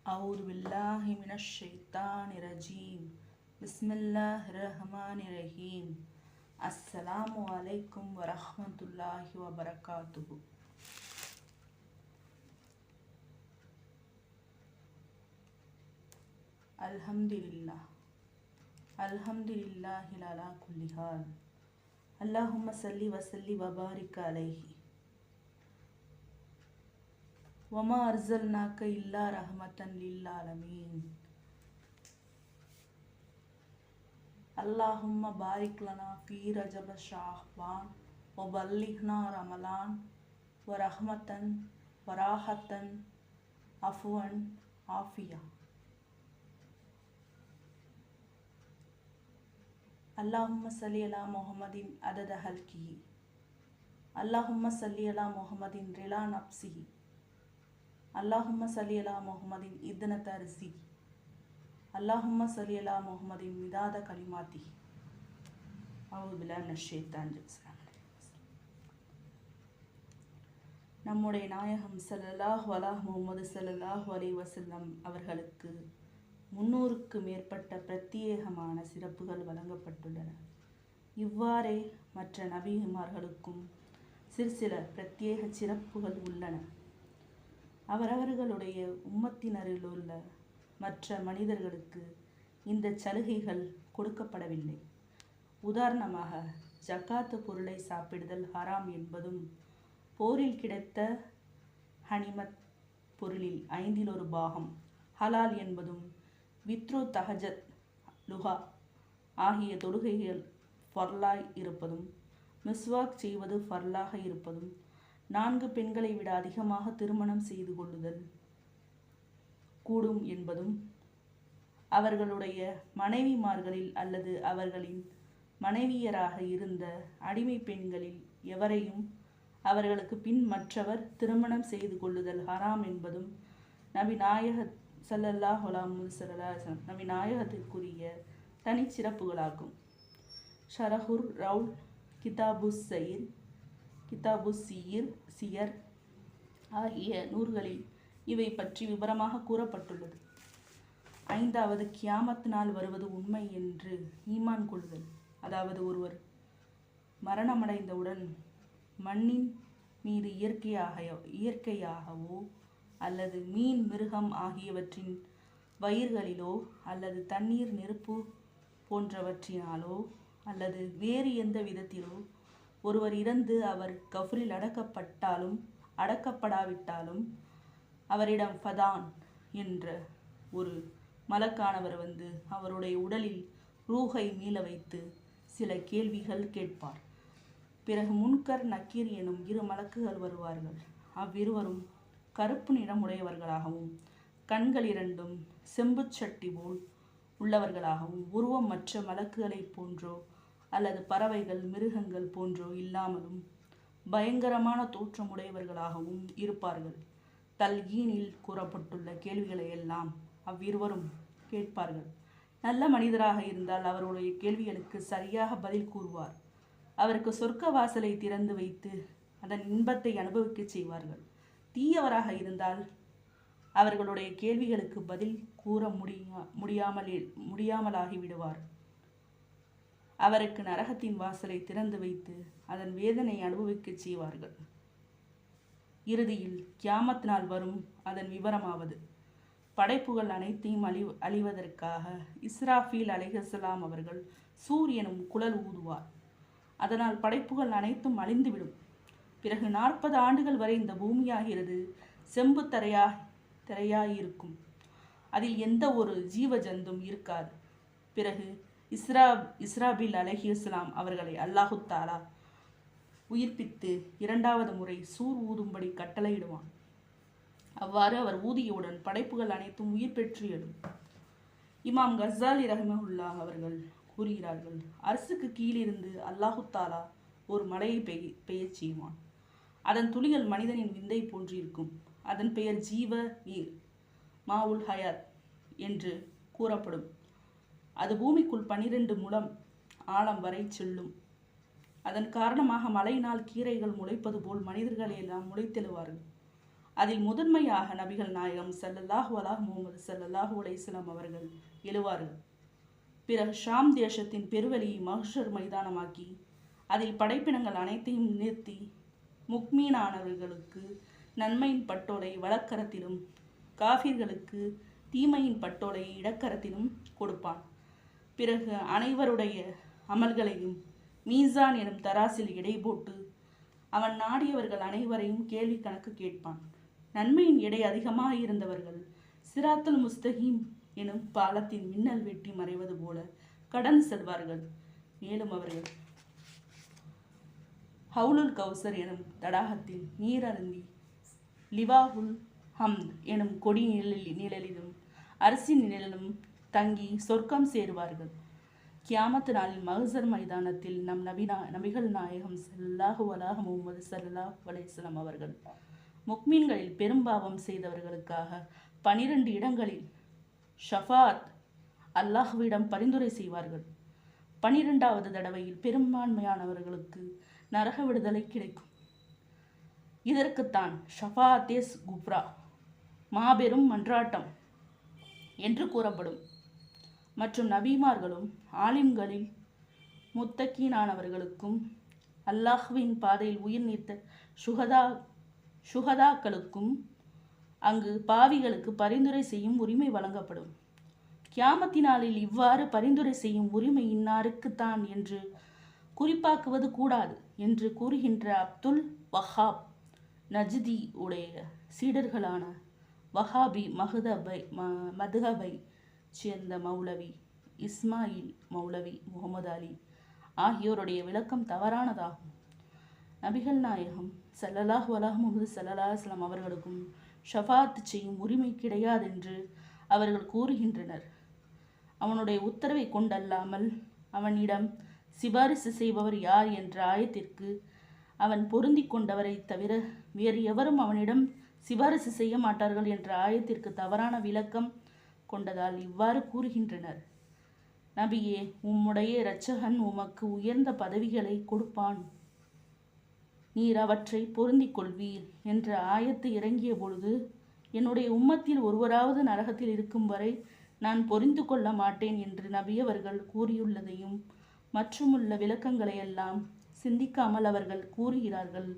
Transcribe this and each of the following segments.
أعوذ بالله من الشيطان الرجيم بسم الله الرحمن الرحيم السلام عليكم ورحمة الله وبركاته. الحمد لله على كل حال. اللهم صل وسلم وبارك عليه. وما أرسلناك إلا رحمة للعالمين. اللهم بارك لنا في رجب شعبان وبلغنا رمضان ورحمة وراحة عفوا عافية. اللهم صل على محمد عدد خلقه. اللهم صل على محمد رضا نفسه. اللهم صل على محمد إذنة رزقه. اللهم صل على محمد مداد كلماته. أعوذ بالله من الشيطان الرجيم. நம்முடைய நாயகம் ஸல்லல்லாஹு அலா முஹம்மது ஸல்லல்லாஹு அலைஹி வஸல்லம் அவர்களுக்கு 300க்கு மேற்பட்ட பிரத்யேகமான சிறப்புகள் வழங்கப்பட்டுள்ளன. இவ்வாறே மற்ற நபிமார்களுக்கும் சில பிரத்யேக சிறப்புகள் உள்ளன. அவரவர்களுடைய உம்மத்தினரில் உள்ள மற்ற மனிதர்களுக்கு இந்த சலுகைகள் கொடுக்கப்படவில்லை. உதாரணமாக, ஜக்காத்து பொருளை சாப்பிடுதல் ஹராம் என்பதும், போரில் கிடைத்த ஹனிமத் பொருளில் 5 பாகம் ஹலால் என்பதும், வித்ரு தஹஜத் லுஹா ஆகிய தொழுகைகள் ஃபர்லாய் இருப்பதும், மிஸ்வாக் செய்வது ஃபர்லாக இருப்பதும், 4 பெண்களை விட அதிகமாக திருமணம் செய்து கொள்ளுதல் கூடும் என்பதும், அவர்களுடைய மனைவிமார்களில் அல்லது அவர்களின் மனைவியராக இருந்த அடிமை பெண்களில் எவரையும் அவர்களுக்கு பின் மற்றவர் திருமணம் செய்து கொள்ளுதல் ஹராம் என்பதும் நபி நாயகத் ஸல்லல்லாஹு அலைஹி வஸல்லம் நபி நாயகத்திற்குரிய தனிச்சிறப்புகளாகும். ஷரஹுர் ரவுல், கிதாபுஸ் சியர் ஆகிய நூல்களில் இவை பற்றி விவரமாக கூறப்பட்டுள்ளது. 5வது, கியாமத் நாள் வருவது உண்மை என்று ஈமான் கொள்ளுதல். அதாவது, ஒருவர் மரணமடைந்தவுடன் மண்ணின் மீது இயற்கையாகவோ அல்லது மீன், மிருகம் ஆகியவற்றின் வயிறுகளிலோ அல்லது தண்ணீர், நெருப்பு போன்றவற்றினாலோ அல்லது வேறு எந்த விதத்திலோ ஒருவர் இறந்து அவர் கஃப்ரில் அடக்கப்பட்டாலும் அடக்கப்படாவிட்டாலும் அவரிடம் ஃபதான் என்ற ஒரு மலக்கானவர் வந்து அவருடைய உடலில் ரூஹை மீள வைத்து சில கேள்விகள் கேட்பார். பிறகு முன்கர், நக்கீர் எனும் 2 மலக்குகள் வருவார்கள். அவ்விருவரும் கருப்பு நிறமுடையவர்களாகவும், கண்கள் 2 செம்புச் சட்டி போல் உள்ளவர்களாகவும், உருவம் மற்ற மலக்குகளைப் போன்றோ அல்லது பறவைகள், மிருகங்கள் போன்றோ இல்லாமலும் பயங்கரமான தோற்றமுடையவர்களாகவும் இருப்பார்கள். தல்கீனில் கூறப்பட்டுள்ள கேள்விகளை எல்லாம் அவ்விருவரும் கேட்பார்கள். நல்ல மனிதராக இருந்தால் அவருடைய கேள்விகளுக்கு சரியாக பதில் கூறுவார். அவருக்கு சொர்க்க வாசலை திறந்து வைத்து அதன் இன்பத்தை அனுபவிக்க செய்வார்கள். தீயவராக இருந்தால் அவர்களுடைய கேள்விகளுக்கு பதில் கூற முடியாமலாகிவிடுவார். அவருக்கு நரகத்தின் வாசலை திறந்து வைத்து அதன் வேதனை அனுபவிக்க செய்வார்கள். இறுதியில் கியாமத் நாள் வரும். அதன் விவரமாவது, படைப்புகள் அனைத்தையும் அழிவதற்காக இஸ்ராஃபீல் அலைஹிஸ்ஸலாம் அவர்கள் சூரியனும் குழல் ஊதுவார். அதனால் படைப்புகள் அனைத்தும் அழிந்துவிடும். பிறகு 40 ஆண்டுகள் வரை இந்த பூமியாகிறது செம்பு தரையாயிருக்கும். அதில் எந்த ஒரு ஜீவ ஜந்தும் இருக்காது. பிறகு இஸ்ராபீல் அலைஹிஸ்ஸலாம் அவர்களை அல்லாஹு தஆலா உயிர்ப்பித்து 2வது முறை சூர் ஊதும்படி கட்டளையிடுவான். அவ்வாறு அவர் ஊதியவுடன் படைப்புகள் அனைத்தும் உயிர் பெற்று எழும். இமாம் கஸ்ஸாலி ரஹிமஹுல்லாஹ் அவர்கள் கூறுகிறார்கள், அரசுக்கு கீழிருந்து அல்லாஹு தஆலா ஒரு மலையை பெய்யச் செய்வான். அதன் துளிகள் மனிதனின் விந்தை போன்றிருக்கும். அதன் பெயர் ஜீவ நீர், மாவுல் ஹயாத் என்று கூறப்படும். அது பூமிக்குள் 12 முழம் ஆழம் வரை செல்லும். அதன் காரணமாக மழையினால் கீரைகள் முளைப்பது போல் மனிதர்கள் எல்லாம் முளைத்தெழுவார்கள். அதில் முதன்மையாக நபிகள் நாயகம் ஸல்லல்லாஹு அலைஹி முஹம்மது ஸல்லல்லாஹு அலைஹி வஸல்லம் அவர்கள் எழுவார்கள். பிறகு ஷாம் தேசத்தின் பெருவெளியை மஹ்ஷர் மைதானமாக்கி அதில் படைப்பினங்கள் அனைத்தையும் நிறுத்தி முக்மீனானவர்களுக்கு நன்மையின் பட்டோலை வலக்கரத்திலும் காஃபிர்களுக்கு தீமையின் பட்டோலை இடக்கரத்திலும் கொடுப்பான். பிறகு அனைவருடைய அமல்களையும் மீசான் எனும் தராசில் எடை போட்டு அவன் நாடியவர்கள் அனைவரையும் கேள்வி கணக்கு கேட்பான். நன்மையின் எடை அதிகமாக இருந்தவர்கள் சிராத்துல் முஸ்தகீம் எனும் பாலத்தின் மின்னல் வெட்டி மறைவது போல கடந்து செல்வார்கள். மேலும் அவர்கள் ஹவுலுல் கௌசர் எனும் தடாகத்தில் நீர் அருந்தி லிவாஹுல் ஹம்த் எனும் கொடி நிழலிலும் அரிசி நிழலும் தங்கி சொர்க்கம் சேருவார்கள். கியாமத்து நாளில் மஹ்ஷர் மைதானத்தில் நபிகள் நாயகம் ஸல்லல்லாஹு அலைஹி முஹம்மது ஸல்லல்லாஹு அலைஹி வஸல்லம் அவர்கள் முக்மீன்களில் பெரும்பாவம் செய்தவர்களுக்காக 12 இடங்களில் ஷஃபாத் அல்லாஹ்விடம் பரிந்துரை செய்வார்கள். 12வது தடவையில் பெரும்பான்மையானவர்களுக்கு நரக விடுதலை கிடைக்கும். இதற்குத்தான் ஷஃபாத்தேஸ் குப்ரா மாபெரும் மன்றாட்டம் என்று கூறப்படும். மற்றும் நபிமார்களும் ஆலிம்களில் முத்தக்கீனானவர்களுக்கும் அல்லாஹ்வின் பாதையில் உயிர் நீத்த சுகதாக்களுக்கும் அங்கு பாவிகளுக்கு பரிந்துரை செய்யும் உரிமை வழங்கப்படும். கியாமத்தினாலில் இவ்வாறு பரிந்துரை செய்யும் உரிமை இன்னாருக்குத்தான் என்று குறிப்பாக்குவது கூடாது என்று கூறுகின்ற அப்துல் வஹாப் நஜ்தி உடைய சீடர்களான வஹாபி மதுஹபை சேர்ந்த மௌலவி இஸ்மாயில் மௌலவி முகமது அலி ஆகியோருடைய விளக்கம் தவறானதாகும். நபிகள் நாயகம் ஸல்லல்லாஹு அலைஹி முஹம்மது ஸல்லல்லாஹு அலைஹி வஸல்லம் அவர்களுக்கும் ஷஃபாத் செய்யும் உரிமை கிடையாதென்று அவர்கள் கூறுகின்றனர். அவனுடைய உத்தரவை கொண்டல்லாமல் அவனிடம் சிபாரிசு செய்பவர் யார் என்ற ஆயத்திற்கு அவன் பொருந்தி கொண்டவரை தவிர வேறு எவரும் அவனிடம் சிபாரிசு செய்ய மாட்டார்கள் என்ற ஆயத்திற்கு தவறான விளக்கம் கொண்டதால் இவ்வாறு கூறுகின்றனர். நபியே, உம்முடைய இரட்சகன் உமக்கு உயர்ந்த பதவிகளை கொடுப்பான், நீர் அவற்றை பொருந்திக் கொள்வீர் என்ற ஆயத்து இறங்கிய பொழுது என்னுடைய உம்மத்தில் ஒருவராவது நரகத்தில் இருக்கும் வரை நான் பொறிந்து கொள்ள மாட்டேன் என்று நபியவர்கள் கூறியுள்ளதையும் மற்றுமுள்ள விளக்கங்களையெல்லாம் சிந்திக்காமல் அவர்கள் கூறுகிறார்கள்.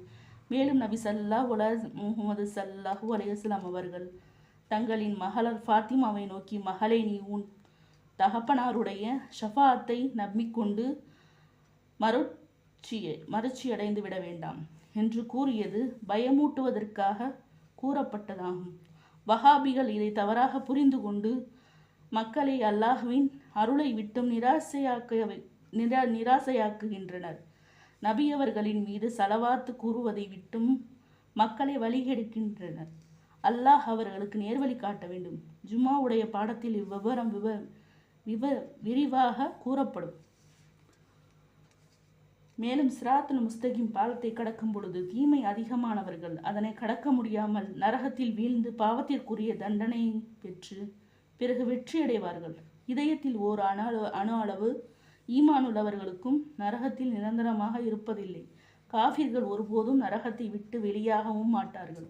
மேலும் நபி ஸல்லல்லாஹு அலைஹி முஹம்மது ஸல்லல்லாஹு அலைஹி வஸல்லம் அவர்கள் தங்களின் மகளர் ஃபாத்திமாவை நோக்கி, மகளே, நீ உன் தகப்பனாருடைய ஷஃபாத்தை நம்பிக்கொண்டு மறுச்சியடைந்து விட வேண்டாம் என்று கூறியது பயமூட்டுவதற்காக கூறப்பட்டதாகும். வஹாபிகள் இதை தவறாக புரிந்து கொண்டு மக்களை அல்லாஹ்வின் அருளை விட்டும் நிராசையாக்குகின்றனர். நபியவர்களின் மீது சலவாத்து கூறுவதை விட்டும் மக்களை வழிகெடுக்கின்றனர். அல்லாஹ் அவர்களுக்கு நேர்வழி காட்ட வேண்டும். ஜும்மாவுடைய பாடத்தில் இவ்விவரம் விரிவாக கூறப்படும். மேலும் சிராத்துல் முஸ்தகீம் பாலத்தை கடக்கும் பொழுது தீமை அதிகமானவர்கள் அதனை கடக்க முடியாமல் நரகத்தில் வீழ்ந்து பாவத்திற்குரிய தண்டனை பெற்று பிறகு வெற்றியடைவார்கள். இதயத்தில் ஓர் அணு அளவு ஈமானுள்ளவர்களுக்கும் நரகத்தில் நிரந்தரமாக இருப்பதில்லை. காஃபிர்கள் ஒருபோதும் நரகத்தை விட்டு வெளியாகவும் மாட்டார்கள்.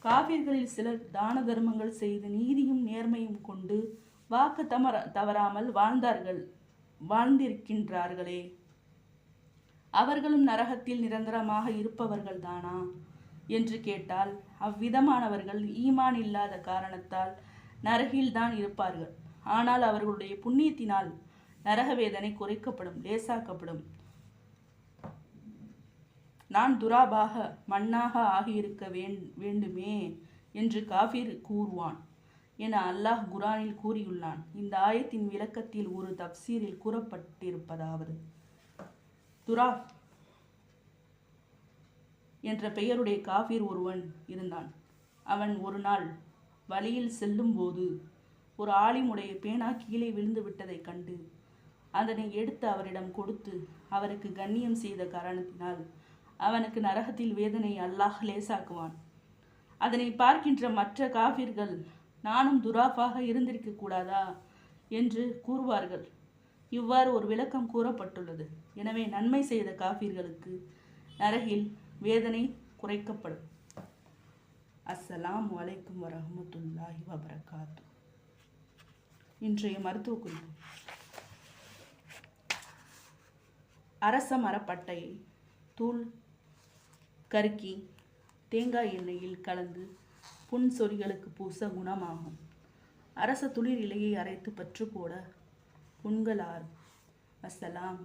காஃபிர்களில் சிலர் தான தர்மங்கள் செய்து நீதியும் நேர்மையும் கொண்டு வாக்கு தவறாமல் வாழ்ந்திருக்கின்றார்களே, அவர்களும் நரகத்தில் நிரந்தரமாக இருப்பவர்கள் தானா என்று கேட்டால், அவ்விதமானவர்கள் ஈமான் இல்லாத காரணத்தால் நரகில்தான் இருப்பார்கள். ஆனால் அவர்களுடைய புண்ணியத்தினால் நரக வேதனை குறைக்கப்படும், லேசாக்கப்படும். நான் துராபாக மண்ணாக ஆகியிருக்க வேண்டுமே என்று காஃபிர் கூறுவான் என அல்லாஹ் குரானில் கூறியுள்ளான். இந்த ஆயத்தின் விளக்கத்தில் ஒரு தப்சீரில் கூறப்பட்டிருப்பதாவது: துராப் என்ற பெயருடைய காஃபிர் ஒருவன் இருந்தான். அவன் ஒரு நாள் வழியில் செல்லும் போது ஒரு ஆலிமுடைய பேனா கீழே விழுந்து விட்டதை கண்டு அதனை எடுத்து அவரிடம் கொடுத்து அவருக்கு கண்ணியம் செய்த காரணத்தினால் அவனுக்கு நரகத்தில் வேதனை அல்லாஹ் லேசாக்குவான். அதனை பார்க்கின்ற மற்ற காஃபிர்கள், நானும் துராஃபாக இருந்திருக்க கூடாதா என்று கூறுவார்கள். இவ்வாறு ஒரு விளக்கம் கூறப்பட்டுள்ளது. எனவே நன்மை செய்த காஃபிர்களுக்கு நரகில் வேதனை குறைக்கப்படும். அஸ்ஸலாமு அலைக்கும் வரஹ்மத்துல்லாஹி வபரகாத்து. இன்றைய மருத்துவ குறிப்பு. அரச மரப்பட்டையை தூள் கருக்கி தேங்காய் எண்ணெயில் கலந்து புண் சொறிகளுக்கு பூச குணமாகும். அரச துளிர் இலையை அரைத்து பற்று போட புண்கள் ஆறும். அஸ்ஸலாம்.